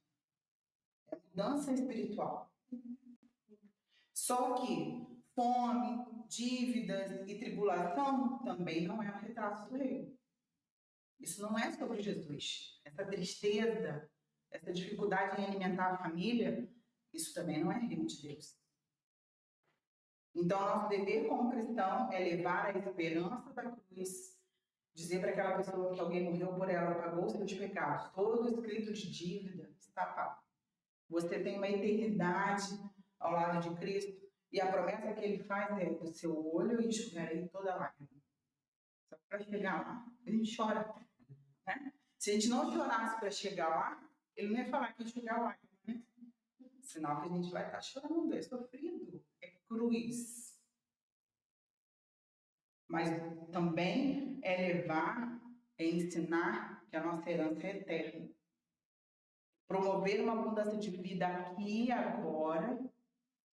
É mudança espiritual. Só que fome, dívidas e tribulação também não é um retrato do reino. Isso não é sobre Jesus. Essa tristeza, essa dificuldade em alimentar a família, isso também não é reino de Deus. Então, nosso dever como cristão é levar a esperança da cruz, dizer para aquela pessoa que alguém morreu por ela, pagou os seus pecados, todo escrito de dívida está pago. Você tem uma eternidade ao lado de Cristo, e a promessa que ele faz é: do seu olho enxugarei toda lágrima. Só para chegar lá, a gente chora. Né? Se a gente não chorasse para chegar lá, ele não ia falar que enxugar lágrima, né? Sinal que a gente vai estar chorando, é sofrido, é cruz. Mas também é levar, é ensinar que a nossa herança é eterna. promover uma abundância de vida aqui e agora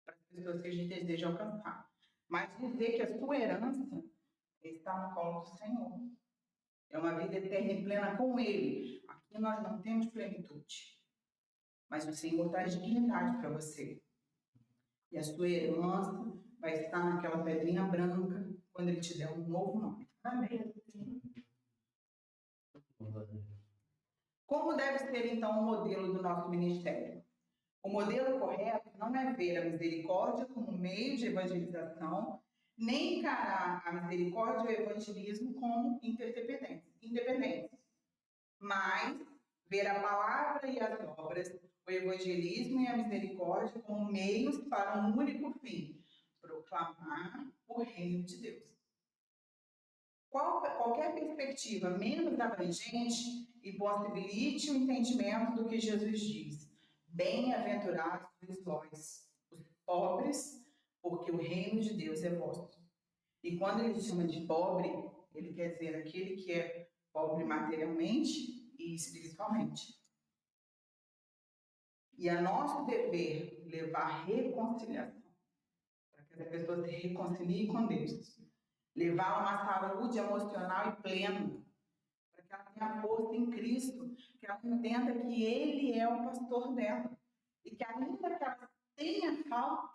para as pessoas que a gente deseja alcançar. Mas dizer que a sua herança está no colo do Senhor. É uma vida eterna e plena com Ele. Aqui nós não temos plenitude. Mas o Senhor traz dignidade para você. E a sua herança vai estar naquela pedrinha branca quando Ele te der um novo nome. Amém. Como deve ser, então, o modelo do nosso ministério? O modelo correto não é ver a misericórdia como meio de evangelização, nem encarar a misericórdia e o evangelismo como independentes, mas ver a palavra e as obras, o evangelismo e a misericórdia como meios para um único fim: proclamar o reino de Deus. Qualquer perspectiva menos abrangente impossibilite o entendimento do que Jesus diz. Bem-aventurados sois vós, os pobres, porque o reino de Deus é vosso. E quando ele chama de pobre, ele quer dizer aquele que é pobre materialmente e espiritualmente. E é nosso dever levar reconciliação, para que as pessoas se reconciliem com Deus. Levar uma saúde emocional e plena, para que ela tenha força em Cristo, que ela entenda que Ele é o pastor dela. E que ainda que ela tenha falta,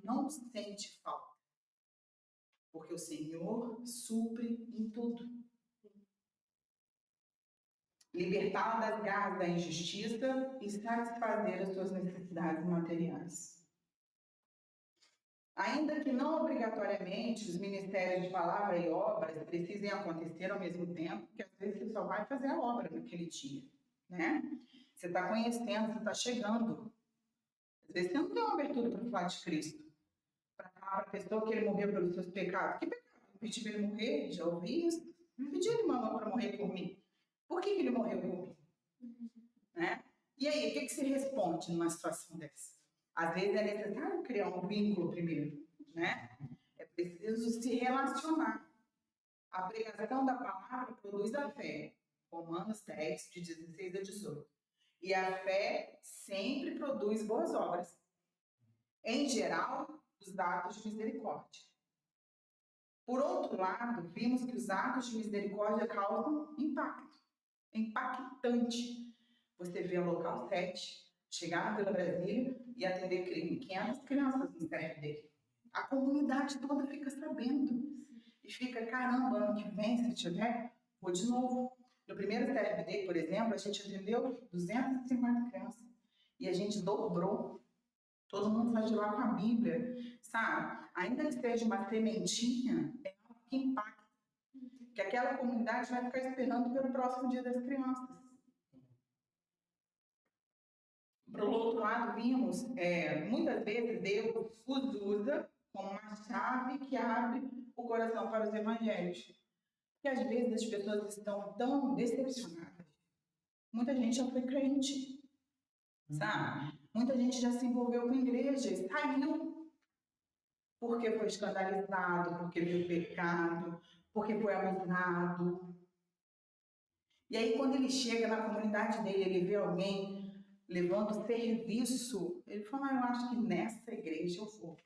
não sente falta. Porque o Senhor supre em tudo. Libertá-la das garras da injustiça e satisfazer as suas necessidades materiais. Ainda que não obrigatoriamente os ministérios de palavra e obras precisem acontecer ao mesmo tempo, porque às vezes você só vai fazer a obra naquele dia, né? Você está conhecendo, você está chegando. Às vezes você não tem uma abertura para falar de Cristo, para falar para a pessoa que ele morreu pelos seus pecados. Que pecado? Eu pedi para ele morrer, já ouvi isso. Não pedi ele para morrer por mim. Por que ele morreu por mim? Né? E aí, o que se responde numa situação dessa? Às vezes é necessário criar um vínculo primeiro, né? É preciso se relacionar. A pregação da palavra produz a fé. Romanos 10, de 16 a 18. E a fé sempre produz boas obras. Em geral, os atos de misericórdia. Por outro lado, vimos que os atos de misericórdia causam impacto. Impactante. Você vê o local 7, chegar na Vila Brasília e atender 500 crianças no CRD. A comunidade toda fica sabendo. E fica, caramba, ano que vem, se tiver, vou de novo. No primeiro CRD, por exemplo, a gente atendeu 250 crianças. E a gente dobrou. Todo mundo sai de lá com a Bíblia, sabe? Ainda que seja uma sementinha, é algo que impacta. Que aquela comunidade vai ficar esperando pelo próximo dia das crianças. Por outro lado, vimos, muitas vezes Deus os usa como uma chave que abre o coração para os evangelhos. Porque às vezes as pessoas estão tão decepcionadas. Muita gente já foi crente, sabe? Muita gente já se envolveu com a igreja e saiu porque foi escandalizado, porque viu pecado, porque foi abusado. E aí, quando ele chega na comunidade dele, ele vê alguém levando serviço, ele fala, eu acho que nessa igreja eu vou.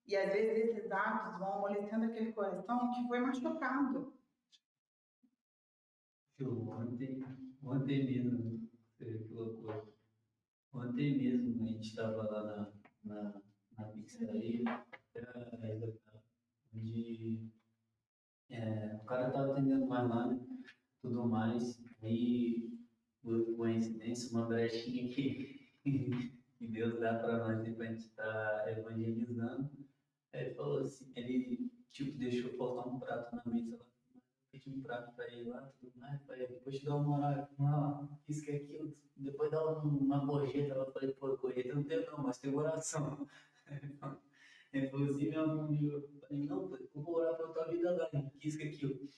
E às vezes esses atos vão amolecendo aquele coração que foi machucado. Ontem mesmo, que loucura. Ontem mesmo a gente estava lá na pizzaria, onde o cara estava atendendo mais lá, né? Tudo mais. Aí, por coincidência, uma brechinha que Deus dá para nós depois a gente estar evangelizando. Aí ele falou assim, ele tipo deixou faltar um prato na mesa lá. Pedi um prato para ele lá, tudo mais, para ele depois te dar uma moral, isso que aquilo, depois dá uma gorjeta lá, falei, pô, gorjeta não tem não, mas tem oração. Ele falou assim, meu amigo, eu falei, não, pô, eu vou orar pela tua vida agora, isso que aquilo.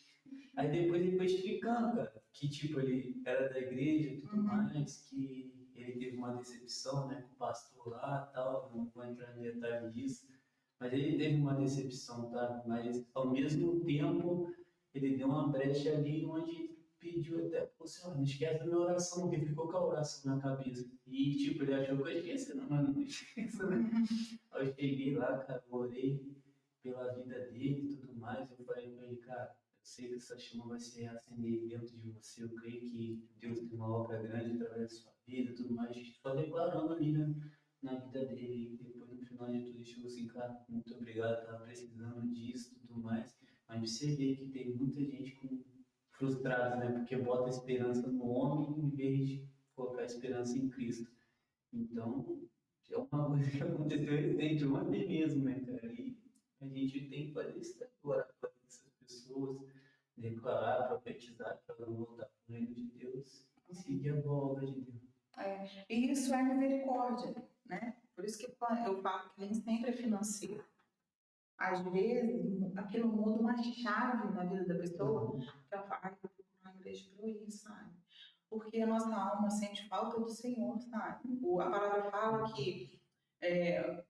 Aí depois ele foi explicando, cara, que tipo, ele era da igreja e tudo mais, que ele teve uma decepção, né, com o pastor lá e tal, não vou entrar em detalhe disso, mas ele teve uma decepção, tá? Mas ao mesmo tempo, ele deu uma brecha ali onde pediu até, falou assim, não esquece da minha oração, porque ficou com a oração na cabeça. E, tipo, ele achou que eu esqueci, não, mas não esqueço, né? Aí eu cheguei lá, cara, orei pela vida dele e tudo mais. Eu falei pra ele, cara, eu sei que essa chama vai se reacender dentro de você. Eu creio que Deus tem uma obra grande através da sua vida e tudo mais. A gente só declarando ali, né, na vida dele. E depois, no final de tudo, ele chegou assim, cara, muito obrigado, tava precisando disso e tudo mais. Mas você vê que tem muita gente frustrada, né? Porque bota esperança no homem em vez de colocar esperança em Cristo. Então, é uma coisa que aconteceu recente, ontem mesmo, né, cara? E a gente tem que fazer isso agora, para essas pessoas, declarar, profetizar, para ela voltar para o reino de Deus e seguir a boa obra de Deus. E isso é misericórdia, né? Por isso que eu falo que nem sempre é financeiro. Às vezes, aquilo muda uma chave na vida da pessoa, que ela fala, eu vou na igreja para isso, sabe? Porque a nossa alma sente falta do Senhor, sabe? A palavra fala que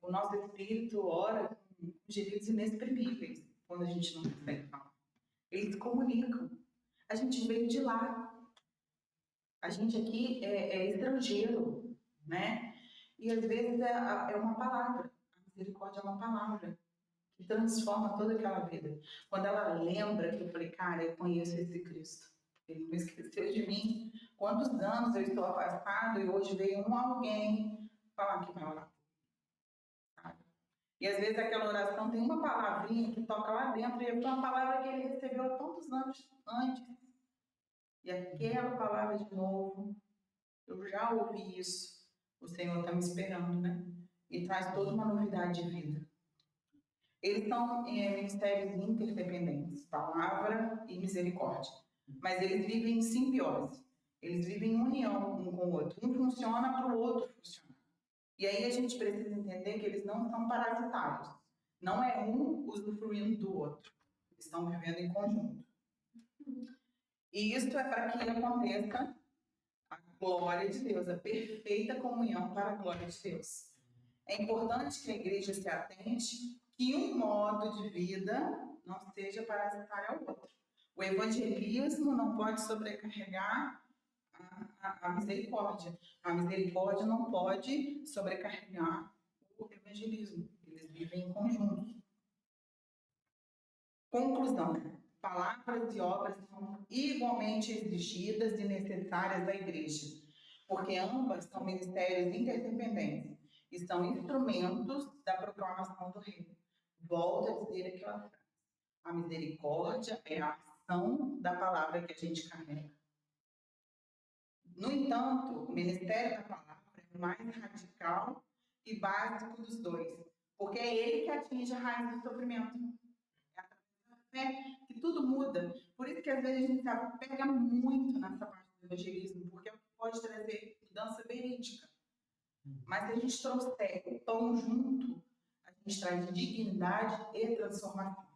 o nosso espírito ora com gemidos inexprimíveis quando a gente não consegue falar. Eles comunicam. A gente veio de lá. A gente aqui é estrangeiro, né? E às vezes é uma palavra. A misericórdia é uma palavra que transforma toda aquela vida. Quando ela lembra que eu falei, cara, eu conheço esse Cristo. Ele não esqueceu de mim. Quantos anos eu estou afastado e hoje veio alguém falar que vai orar. E às vezes aquela oração tem uma palavrinha que toca lá dentro e é uma palavra que ele recebeu há tantos anos antes. E aquela palavra de novo, eu já ouvi isso. O Senhor está me esperando, né? E traz toda uma novidade de vida. Eles são ministérios interdependentes, palavra e misericórdia. Mas eles vivem em simbiose. Eles vivem em união um com o outro. Um funciona para o outro funcionar. E aí a gente precisa entender que eles não são parasitários. Não é um usufruindo do outro. Eles estão vivendo em conjunto. E isso é para que aconteça a glória de Deus, a perfeita comunhão para a glória de Deus. É importante que a igreja se atente que um modo de vida não seja parasitário ao outro. O evangelismo não pode sobrecarregar a misericórdia. A misericórdia não pode sobrecarregar o evangelismo. Eles vivem em conjunto. Conclusão. Palavras e obras são igualmente exigidas e necessárias da igreja, porque ambas são ministérios interdependentes e são instrumentos da proclamação do reino. Volto a dizer aquela frase. A misericórdia é a ação da palavra que a gente carrega. No entanto, o ministério da palavra é o mais radical e básico dos dois, porque é ele que atinge a raiz do sofrimento. É através da fé que tudo muda. Por isso que às vezes a gente se apega muito nessa parte do evangelismo, porque é o que pode trazer mudança verídica. Mas se a gente trouxer o pão junto, a gente traz dignidade e transformação.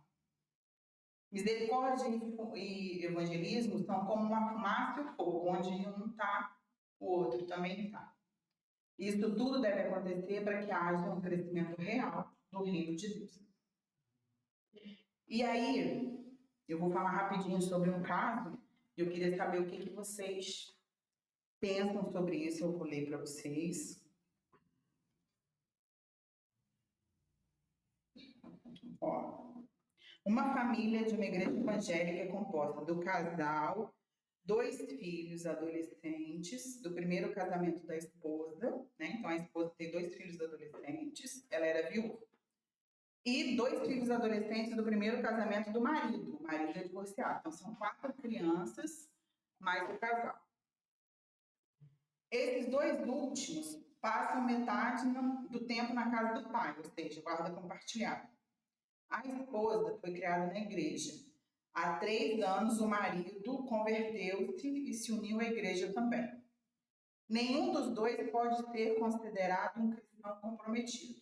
Misericórdia e evangelismo são como uma fumaça e o fogo, onde um está, o outro também está. Isso tudo deve acontecer para que haja um crescimento real do reino de Deus. E aí, eu vou falar rapidinho sobre um caso, e eu queria saber o que vocês pensam sobre isso, eu vou ler para vocês. Ó. Uma família de uma igreja evangélica é composta do casal, 2 filhos adolescentes, do primeiro casamento da esposa, né? Então a esposa tem 2 filhos adolescentes, ela era viúva. E 2 filhos adolescentes do primeiro casamento do marido. O marido é divorciado. Então são 4 crianças, mais o casal. Esses 2 últimos passam metade do tempo na casa do pai, ou seja, guarda compartilhada. A esposa foi criada na igreja. Há 3 anos, o marido converteu-se e se uniu à igreja também. Nenhum dos 2 pode ser considerado um cristão comprometido,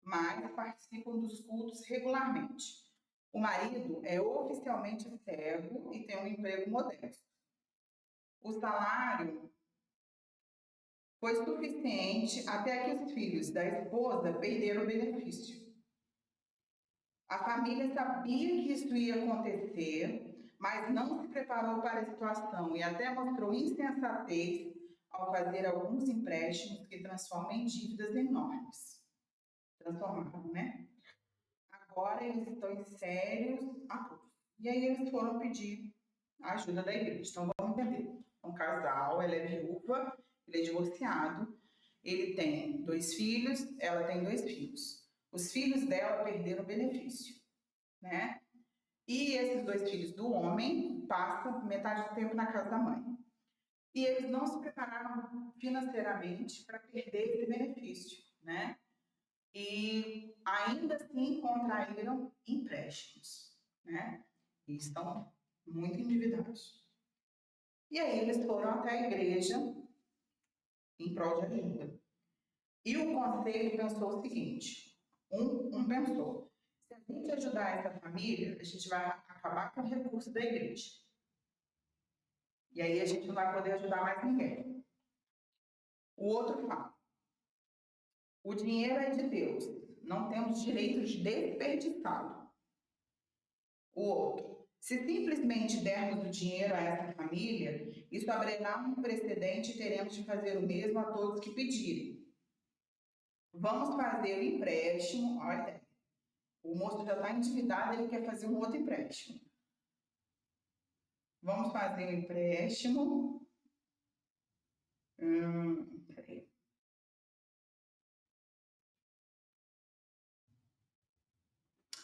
mas participam dos cultos regularmente. O marido é oficialmente cego e tem um emprego modesto. O salário foi suficiente até que os filhos da esposa perderam o benefício. A família sabia que isso ia acontecer, mas não se preparou para a situação e até mostrou insensatez ao fazer alguns empréstimos que transformam em dívidas enormes. Transformaram, né? Agora eles estão em sérios apuros. E aí eles foram pedir a ajuda da igreja. Então vamos entender. Um casal, ela é viúva, ele é divorciado, ele tem 2 filhos, ela tem 2 filhos. Os filhos dela perderam o benefício, né? E esses 2 filhos do homem passam metade do tempo na casa da mãe. E eles não se prepararam financeiramente para perder esse benefício, né? E ainda assim contraíram empréstimos, né? E estão muito endividados. E aí eles foram até a igreja em prol de ajuda. E o conselho pensou o seguinte, um pensou, se a gente ajudar essa família, a gente vai acabar com o recurso da igreja. E aí a gente não vai poder ajudar mais ninguém. O outro fala, o dinheiro é de Deus, não temos direito de desperdiçá-lo. O outro, se simplesmente dermos o dinheiro a essa família, isso abrirá um precedente e teremos de fazer o mesmo a todos que pedirem. Vamos fazer o empréstimo, olha, o moço já está endividado, ele quer fazer um outro empréstimo. Vamos fazer o empréstimo. Peraí.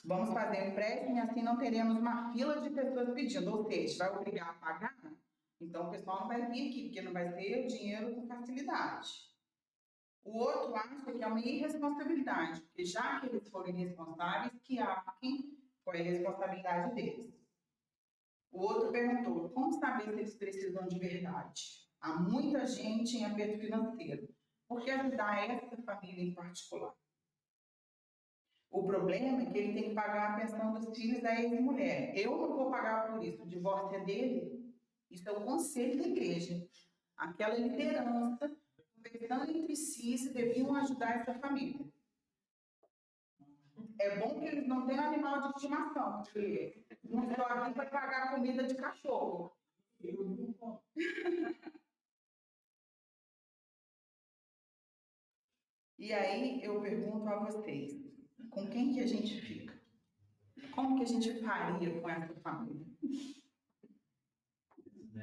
Vamos fazer o empréstimo e assim não teremos uma fila de pessoas pedindo, ou seja, vai obrigar a pagar, então o pessoal não vai vir aqui, porque não vai ter o dinheiro com facilidade. O outro acha que é uma irresponsabilidade, porque já que eles foram irresponsáveis, que arquem com a responsabilidade deles. O outro perguntou, como saber se eles precisam de verdade? Há muita gente em aperto financeiro. Por que ajudar essa família em particular? O problema é que ele tem que pagar a pensão dos filhos da ex-mulher. Eu não vou pagar por isso. O divórcio é dele. Isso é o conselho da igreja. Aquela liderança, conversando entre si, se deviam ajudar essa família. É bom que eles não tenham animal de estimação, porque não estou aqui para pagar comida de cachorro. E aí eu pergunto a vocês, com quem que a gente fica? Como que a gente faria com essa família?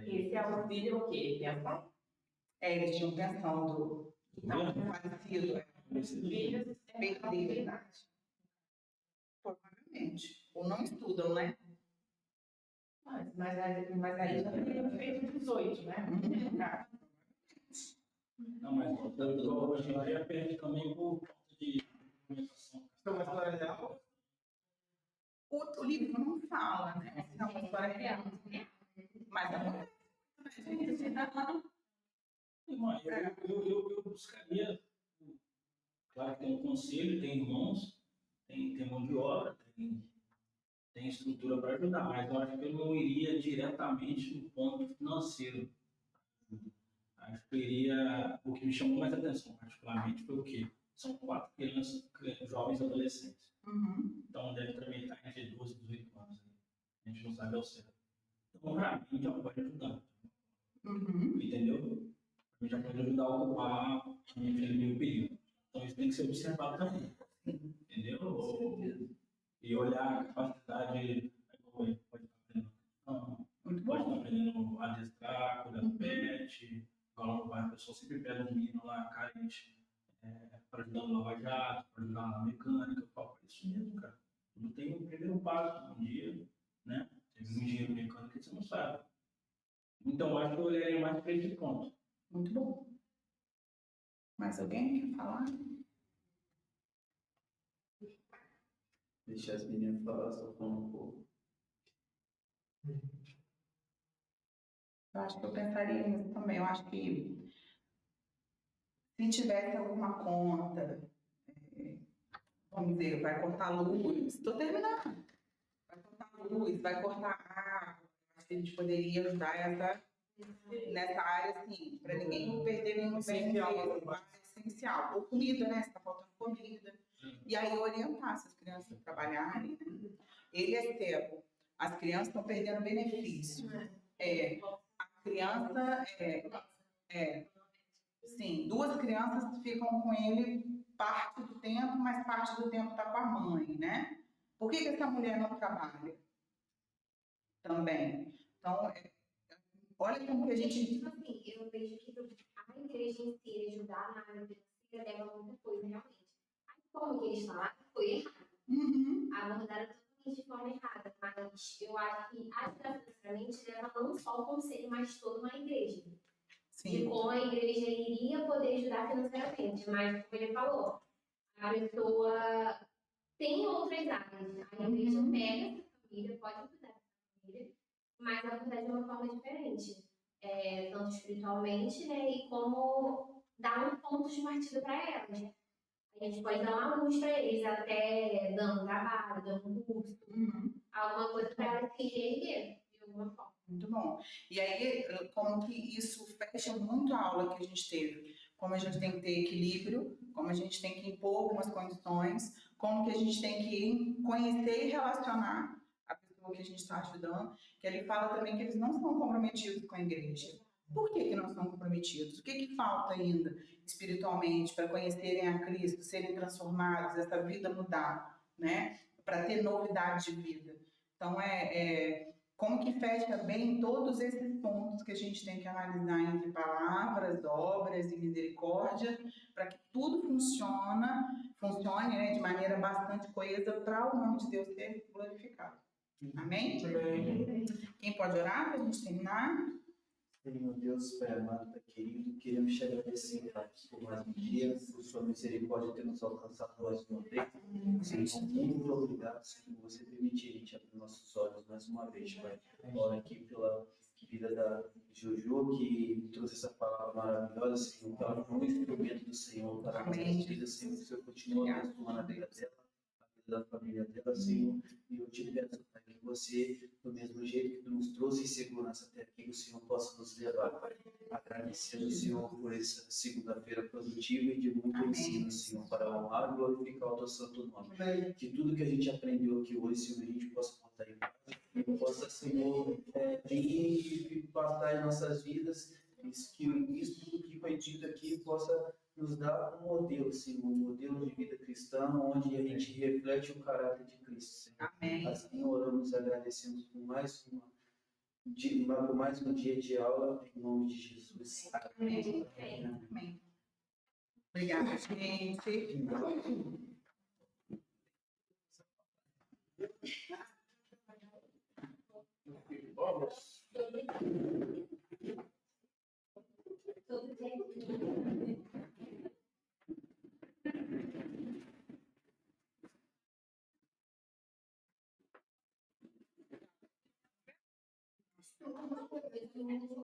Esse é o filho o quê? Pensão? Eles tinham pensão do falecido. Os filhos Perderam. Provavelmente. Ou não estudam, né? mas aí já teria feito 18, né? Não, mas hoje em dia perde também por falta de documentação. Isso é uma história real? O livro não fala, né? É uma história real. Mas acontece. Eu buscaria, claro que tem um conselho, tem irmãos, tem mão de obra, tem estrutura para ajudar, mas eu acho que eu não iria diretamente no ponto financeiro. Acho que eu iria, o que me chamou mais atenção, particularmente, foi o quê? São 4 crianças, jovens e adolescentes. Uhum. Então deve também estar entre 12 e 18 anos. A gente não sabe ao certo. Então, para mim, já pode ajudar. Uhum. Entendeu? A gente já pode ajudar a ocupar aquele meio período. Então isso tem que ser observado também. Entendeu? E olhar a capacidade, pode estar aprendendo a adestrar, cuidar do pet, igual no bairro, o pessoal sempre pega um menino lá, carente, para ajudar no lava-jato, para ajudar na mecânica, eu falo, isso mesmo, cara. Não tem o primeiro passo, um dia, né? Teve um engenheiro mecânico que você não sabe. Então, acho que eu olharia mais para esse ponto. Muito bom. Mais alguém quer falar? Deixar as meninas falar só com um pouco. Eu acho que eu pensaria nisso também. Eu acho que se tivesse alguma conta, vamos dizer, vai cortar luz, estou terminando. Vai cortar luz, vai cortar água. Acho que a gente poderia ajudar nessa área, assim, para ninguém perder nenhum bem essencial. Ou comida, né? Se está faltando comida. E aí orientar essas crianças a trabalharem. Né? Ele é cego. As crianças estão perdendo benefício. A criança sim, 2 crianças ficam com ele parte do tempo, mas parte do tempo está com a mãe, né? Por que essa mulher não trabalha também? Então, olha como que a gente... Tipo assim, eu vejo que a igreja em si ajudar na área financeira leva muita coisa, realmente. Aí, como que eles falaram, foi errado. Abordaram totalmente de forma errada, mas eu acho que ajudar financeiramente leva não só o conselho, mas toda uma igreja. De como a igreja iria poder ajudar financeiramente, mas como ele falou, a pessoa tem outras áreas. A igreja pega essa família, pode ajudar essa família, mas ajudar de uma forma diferente. Tanto espiritualmente, né, e como dar um ponto de partida para elas. A gente pode dar uma luz para eles, até dando trabalho, dando um curso, alguma coisa para elas se reerguer de alguma forma. Muito bom. E aí, como que isso fecha muito a aula que a gente teve? Como a gente tem que ter equilíbrio, como a gente tem que impor algumas condições, como que a gente tem que conhecer e relacionar a pessoa que a gente está ajudando, que ele fala também que eles não são comprometidos com a igreja. Por que não são comprometidos? O que falta ainda espiritualmente para conhecerem a Cristo, serem transformados, essa vida mudar, né? Para ter novidade de vida. Então, como que fecha bem todos esses pontos que a gente tem que analisar entre palavras, obras e misericórdia, para que tudo funcione, né, de maneira bastante coesa para o nome de Deus ser glorificado. Amém? Amém. Quem pode orar para a gente terminar? Senhor Deus, Pai amado, Pai querido, queremos te agradecer, Pai, por mais um dia, por sua misericórdia ter nos alcançado mais uma vez. Senhor, muito obrigado, Senhor, por você permitir a gente abrir nossos olhos mais uma vez, Pai. Oro aqui pela vida da Jojo, que trouxe essa palavra maravilhosa, Senhor, que ela foi um instrumento do Senhor para a nossa vida, Senhor, que o Senhor continue abençoando a vida dela, a vida da família dela, Senhor, e eu te peço, Pai, que você, do mesmo jeito que tu nos trouxe em segurança até aqui, o Senhor possa nos levar, Pai. Agradecendo o Senhor por essa segunda-feira produtiva e de muito ensino, Senhor, para honrar e glorificar o teu santo nome. Que tudo que a gente aprendeu aqui hoje, Senhor, a gente possa botar em prática, que possa, Senhor, vir e passar em nossas vidas, que isso tudo que foi dito aqui possa nos dar um modelo, Senhor, um modelo de vida cristã, onde a gente reflete o caráter de Cristo, Senhor. Amém. Assim oramos e agradecemos por mais um dia de aula, em nome de Jesus. Amém. Amém. Obrigada, gente. Vamos. Todo tempo.